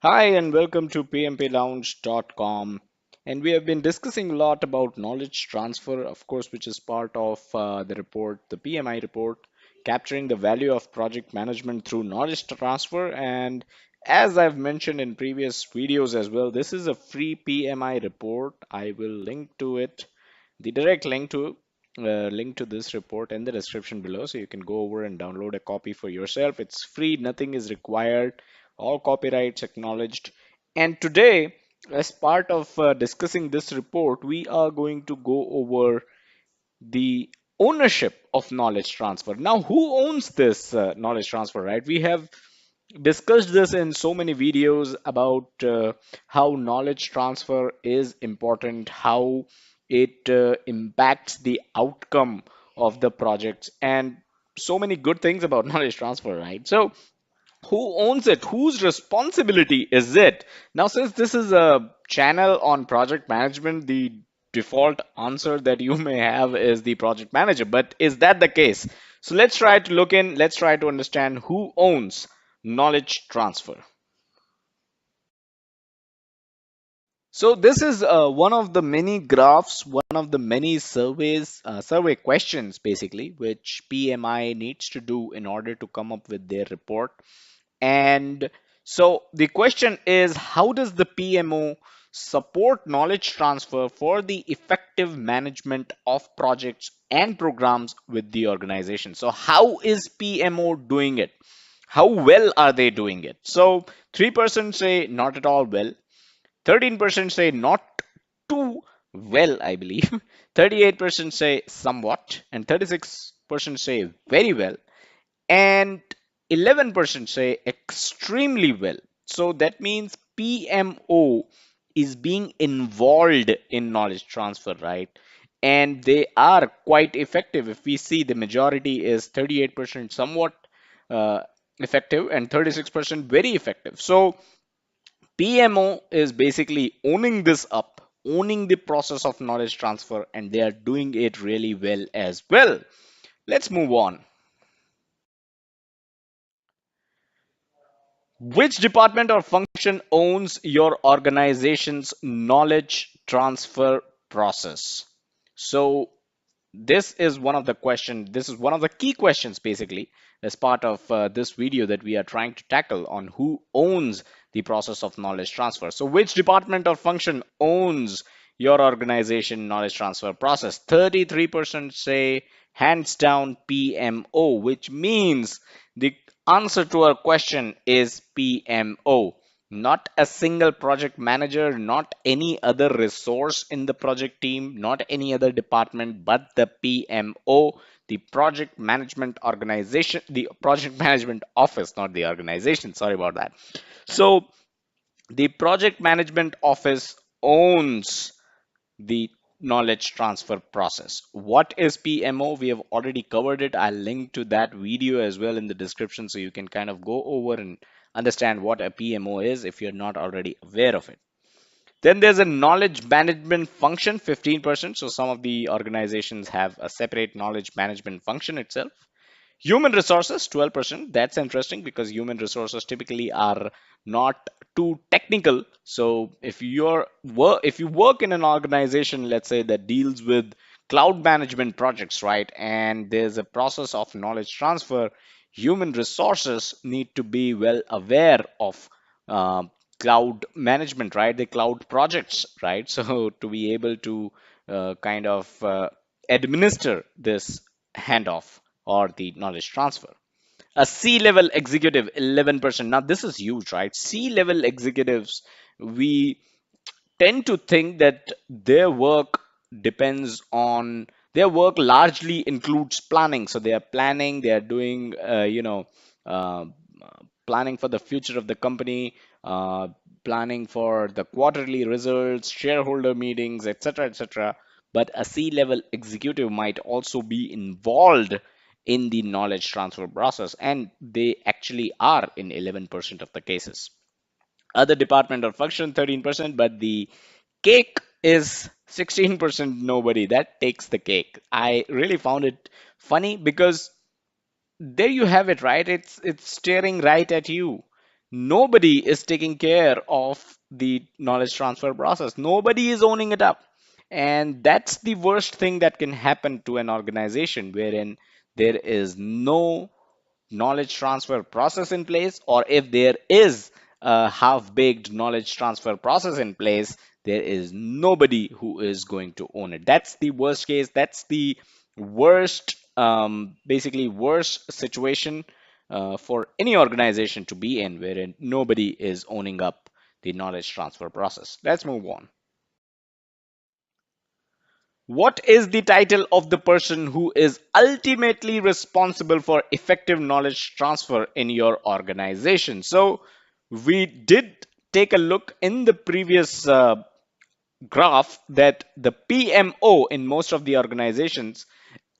Hi, and welcome to pmplounge.com. And we have been discussing a lot about knowledge transfer, of course, which is part of the report, the PMI report, capturing the value of project management through knowledge transfer. And as I've mentioned in previous videos as well, this is a free PMI report. I will link to it, the direct link to this report in the description below, so you can go over and download a copy for yourself. It's free, nothing is required, all copyrights acknowledged. And today, as part of discussing this report, we are going to go over the ownership of knowledge transfer. Now, who owns this knowledge transfer, right? We have discussed this in so many videos about how knowledge transfer is important, how it impacts the outcome of the projects, and so many good things about knowledge transfer, right? So, who owns it? Whose responsibility is it? Now, since this is a channel on project management, the default answer that you may have is the project manager. But is that the case? So let's try to look in, let's try to understand who owns knowledge transfer. So this is one of the many graphs, one of the many survey questions basically, which PMI needs to do in order to come up with their report. And so the question is, how does the PMO support knowledge transfer for the effective management of projects and programs with the organization? So how is PMO doing it? How well are they doing it? So 3% say not at all well, 13% say not too well, I believe. 38% say somewhat, and 36% say very well, and 11% say extremely well. So that means PMO is being involved in knowledge transfer, right? And they are quite effective. If we see, the majority is 38% somewhat uh, effective and 36% very effective. So PMO is basically owning this up, owning the process of knowledge transfer, and they are doing it really well as well. Let's move on. Which department or function owns your organization's knowledge transfer process? So this is one of the questions, this is one of the key questions basically as part of this video that we are trying to tackle on who owns the process of knowledge transfer. So which department or function owns your organization knowledge transfer process? 33% say hands down PMO, which means the answer to our question is PMO. Not a single project manager, not any other resource in the project team, not any other department, but the PMO, the project management organization, the project management office, not the organization. Sorry about that. So the project management office owns the knowledge transfer process. What is PMO? We have already covered it. I'll link to that video as well in the description so you can kind of go over and understand what a PMO is if you're not already aware of it. Then there's a knowledge management function, 15%. So some of the organizations have a separate knowledge management function itself. Human resources, 12%. That's interesting because human resources typically are not too technical. So if you work in an organization, let's say, that deals with cloud management projects, right? And there's a process of knowledge transfer, human resources need to be well aware of uh, cloud management, right? The cloud projects, right? So to be able to kind of administer this handoff or the knowledge transfer. A C-level executive, 11%. Now, this is huge, right? C-level executives, we tend to think that their work largely includes planning. So they are planning, they are doing, uh, planning for the future of the company, planning for the quarterly results, shareholder meetings, etc., etc. But a C-level executive might also be involved in the knowledge transfer process, and they actually are in 11% of the cases. Other department or function, 13%, but the cake is 16%. Nobody that takes the cake. I really found it funny because there you have it, right? It's staring right at you. Nobody is taking care of the knowledge transfer process. Nobody is owning it up. And that's the worst thing that can happen to an organization wherein there is no knowledge transfer process in place, or if there is a half-baked knowledge transfer process in place, there is nobody who is going to own it. That's the worst case. That's the worst, basically worst situation for any organization to be in, wherein nobody is owning up the knowledge transfer process. Let's move on. What is the title of the person who is ultimately responsible for effective knowledge transfer in your organization? So, we did take a look in the previous graph that the PMO in most of the organizations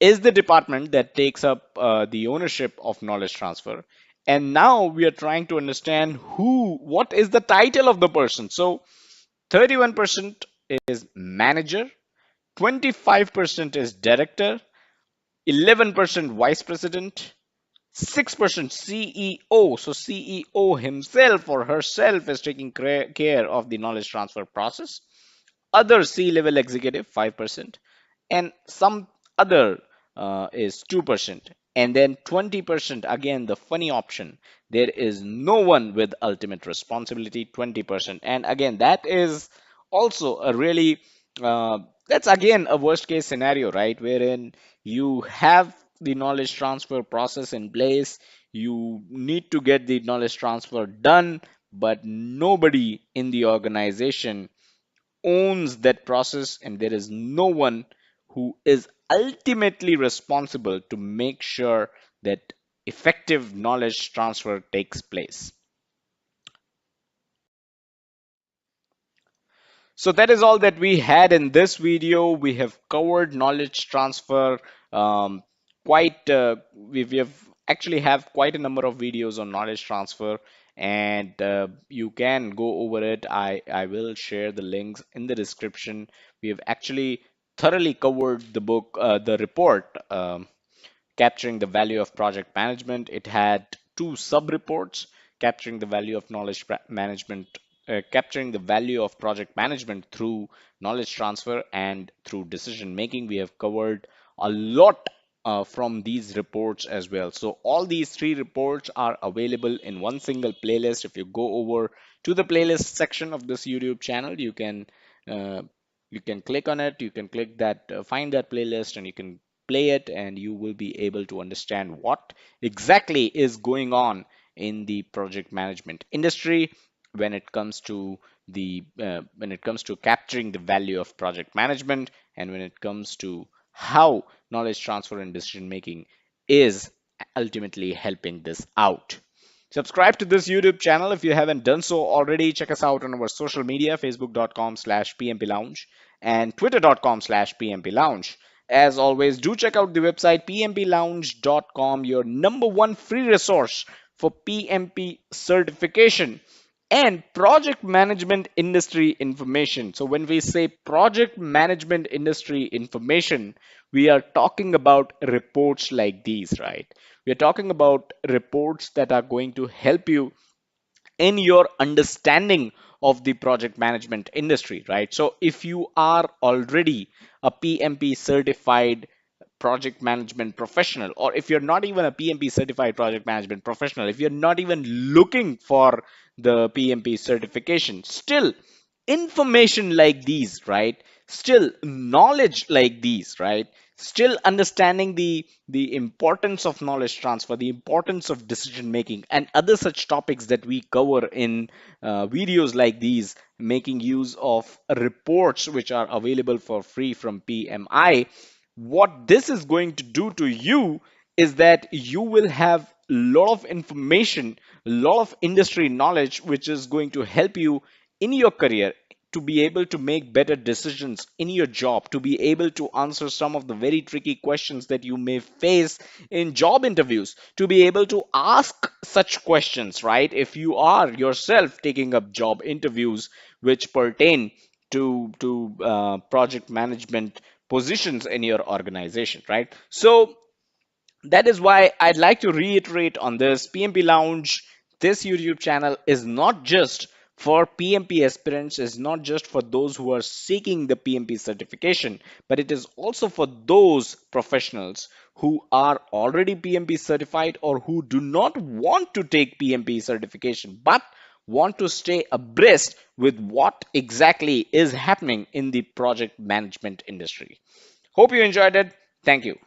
is the department that takes up the ownership of knowledge transfer. And now we are trying to understand what is the title of the person. So, 31% is manager, 25% is director, 11% vice president, 6% CEO. So CEO himself or herself is taking care of the knowledge transfer process. Other C-level executive 5%, and some other is 2%, and then 20%, again the funny option, there is no one with ultimate responsibility, 20%. And again, that is also a really that's again a worst case scenario, right, wherein you have the knowledge transfer process in place, you need to get the knowledge transfer done, but nobody in the organization owns that process, and there is no one who is ultimately responsible to make sure that effective knowledge transfer takes place. So that is all that we had in this video. We have covered knowledge transfer quite we have actually have quite a number of videos on knowledge transfer, and you can go over it. I will share the links in the description. We have actually thoroughly covered the book, the report, capturing the value of project management. It had two sub reports: capturing the value of knowledge management, capturing the value of project management through knowledge transfer and through decision making. We have covered a lot from these reports as well. So all these three reports are available in one single playlist. If you go over to the playlist section of this YouTube channel, uh, you can click on it. You can click that, find that playlist, and you can play it, and you will be able to understand what exactly is going on in the project management industry when it comes to capturing the value of project management, and when it comes to how knowledge transfer and decision making is ultimately helping this out. Subscribe to this YouTube channel if you haven't done so already. Check us out on our social media, facebook.com/PMP Lounge and twitter.com/PMP Lounge. As always, do check out the website pmplounge.com, your number one free resource for PMP certification and project management industry information. So when we say project management industry information, we are talking about reports like these, right? We are talking about reports that are going to help you in your understanding of the project management industry, right? So if you are already a PMP certified project management professional, or if you're not even a PMP certified project management professional, if you're not even looking for the PMP certification, still information like these, right? Still knowledge like these, right? Still understanding the importance of knowledge transfer, the importance of decision making, and other such topics that we cover in videos like these, making use of reports which are available for free from PMI. What this is going to do to you is that you will have a lot of information, a lot of industry knowledge, which is going to help you in your career to be able to make better decisions in your job, to be able to answer some of the very tricky questions that you may face in job interviews, to be able to ask such questions, right? If you are yourself taking up job interviews which pertain to project management positions in your organization, right? So that is why I'd like to reiterate on this. PMP Lounge this YouTube channel is not just for PMP aspirants, is not just for those who are seeking the PMP certification, but it is also for those professionals who are already PMP certified or who do not want to take PMP certification but want to stay abreast with what exactly is happening in the project management industry. Hope you enjoyed it. Thank you.